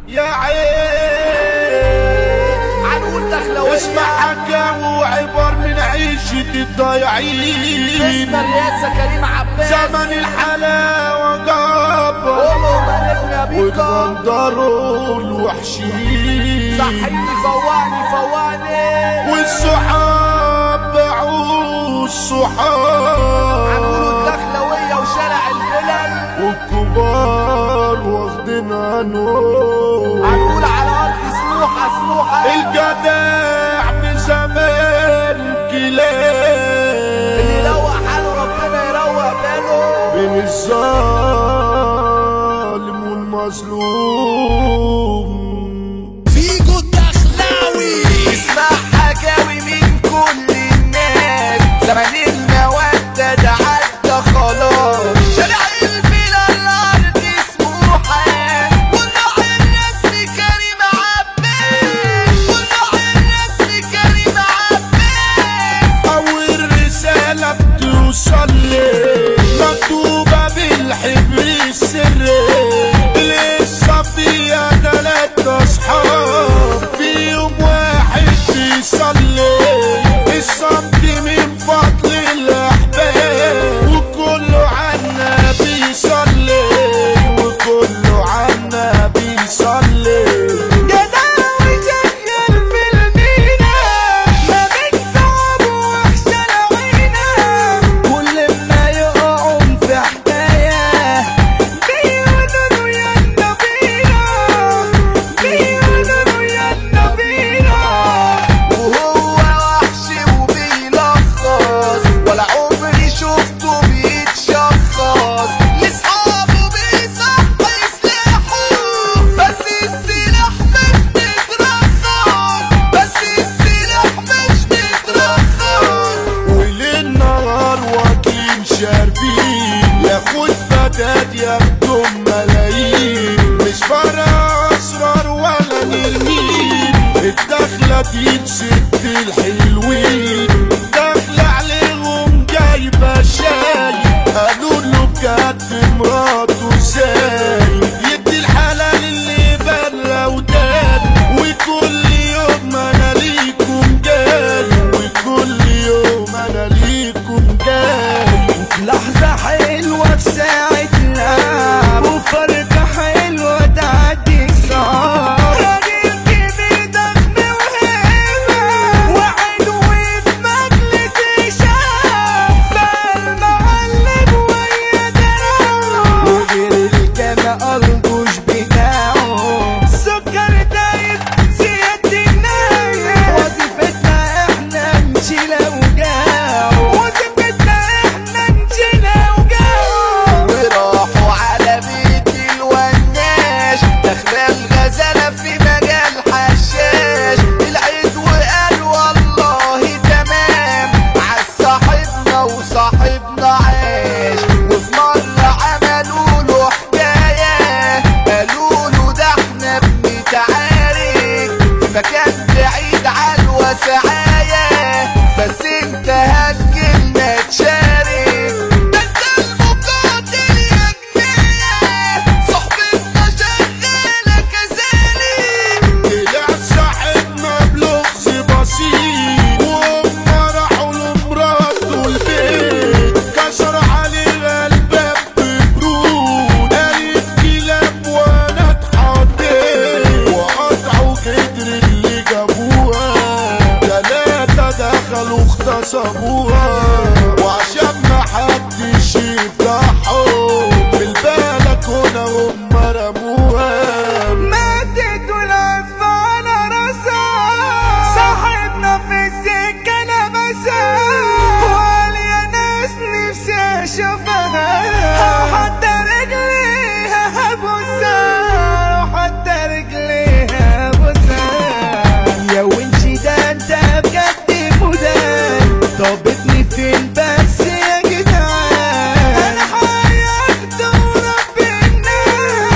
يا عين عنقول دخلوية اسمع حكاوي وعبر من عيشة الضايعين. اسم الرئاسة كريم عباس زمن الحلاوة جابر قولوا مالكنا يا بيكا وتغندروا الوحشين. صحيني فوقني والصحاب باعوا الصحاب. عنقول الدخلوية وشارع الفلل والكبار واخدين عنهم. عنقول على أرض سموحة الجدع من زمان كلاب اللي يروق حاله ربنا يروق باله بين الظالم والمظلوم. فيجو الدخلاوي اسمع حكاوي من كل الناس. زمن المودة ده عدى خلاص. شارع الفيلا الأرض سموحة والنوع الرسمي كريم عباس أول رسالة بتوصل لي مكتوبة بالحبر السري. لسه فيها 3 أصحاب فيهم واحد بيصلي. الصمت من فضل الأحباب وكله عنا بيصلي جداوي شغال في المينا ما بيكسب وحشة لعينا. كل ما يقعوا في حكاية بيقولوا يلا بينا وهو وحش وبيلخص ولا عمري شفته بيتشخص. لصحابه بيصحي سلاحه بس السلاح مش مترخص وليل نهار واكلين شاربين. ياخد فتاة ياخدهم ملايين. مش فارقة أسرار ولا نرمين. الدخلة دي ست الحلوين. داخلة عليهم جايبة شاي. قالوا له بجد مراته ازاي يدي الحلال اللي بره ودان. وكل يوم انا ليكم جاي لحظة حلوة في ساعة لعب وفرقة حلوة تعدي الصعاب. راجل كبير ضخم وهيبة وعلو في مجلة الشعب. بقى المعلم ويا دراعه وغير الجامع الجوش بتاعه. سكر دايب زيادة الناية وظيفتنا احنا نشيل اوجاعه. وراحوا على بيت الوناش دخل الغزالة في مجال حشاش. العيد وقال والله تمام عالصاحبنا وصاحبنا عاش. وفي مرة عملوا له حكاية قالوا له ده احنا بنتعارك في مكان بعيد عالوسعاية بس انت هتجيلنا تشارك. ده انت المقاتل يا جنيه صحبتنا شغالة كذلك. طلع صاحبنا بلغز بسيط وهم راحوا لمراته البيت. كسر عليها الباب ببرود. قالت كلاب وانا اتحطيت. وقطعوا جدر اللي جابوها. 3 دخلوا اغتصبوها. وعشان محدش يفتحهم بالبلكونة هم رموها. ماتت والعفة على راسها. صاحبنا في السكة لبسها وقال يا ناس نفسي اشوفها. حتى رجليها هبوسها يا وانشي ده انت بجد مدان. ضابطني فين بس يا جدعان. انا حيرت ورب الناس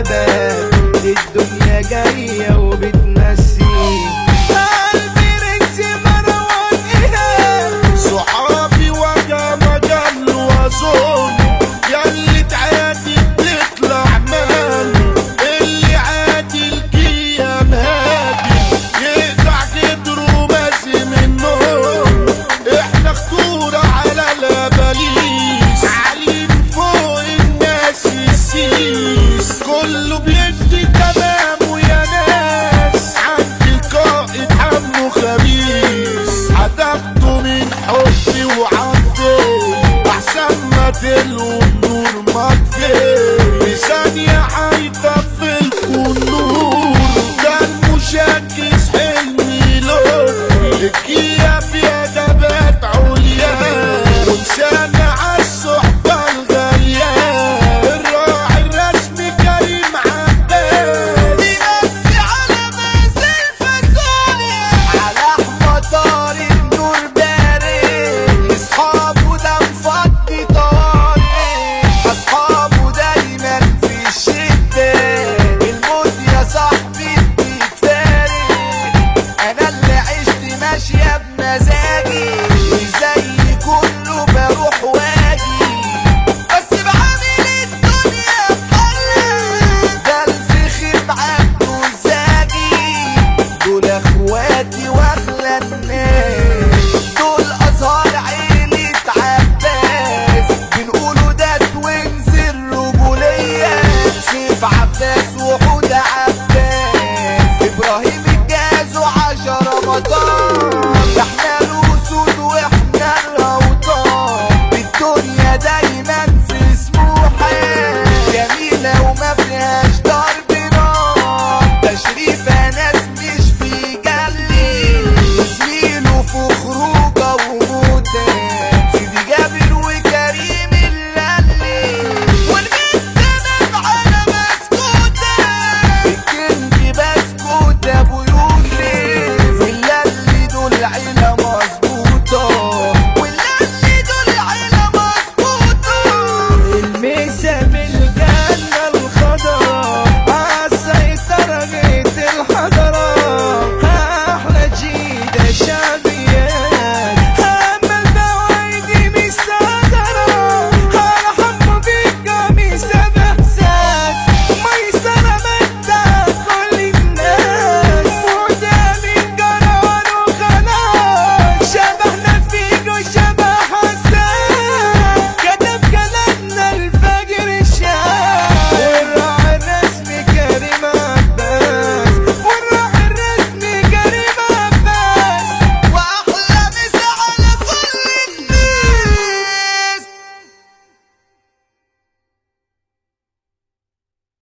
ثبات الدنيا جاية وبتنسي قلبي رجس مروان إيهاب صحابي وجع مجال وظلم ياللي تعادي بتطلع مان اللي عادي القيام هادي يقطع جدره ماشي منهم احنا خطورة على الاباليس عليم فوق الناس السيس كله بيدي تمام ويا ناس عند القائد عمه خبيث عتقته من حبي وعطيه احسن ما تلو النور مطفي في ثانية هيطفي النور ده المشاكس حلمي لطفي الجية فيها نبات عليا ونسانا عالصحبة الغالية الراعي الرسمي كريم عباس بيمسي على مازن الفازوليا على احمد طارق نور بارق اصحابه ده مفضي طارق اصحابه دايما في الشدة الموت يا صاحبي بيتفارق انا اللي عشت ماشية بمزاجي زي كله بروح واجي بس بعمل الدنيا بحلها ده الفخر عبده الزاجي دول اخواتي واغلى الناس دول ازهار عيلة عباس بنقولوا ده توينز الرجولية سيف عباس وحور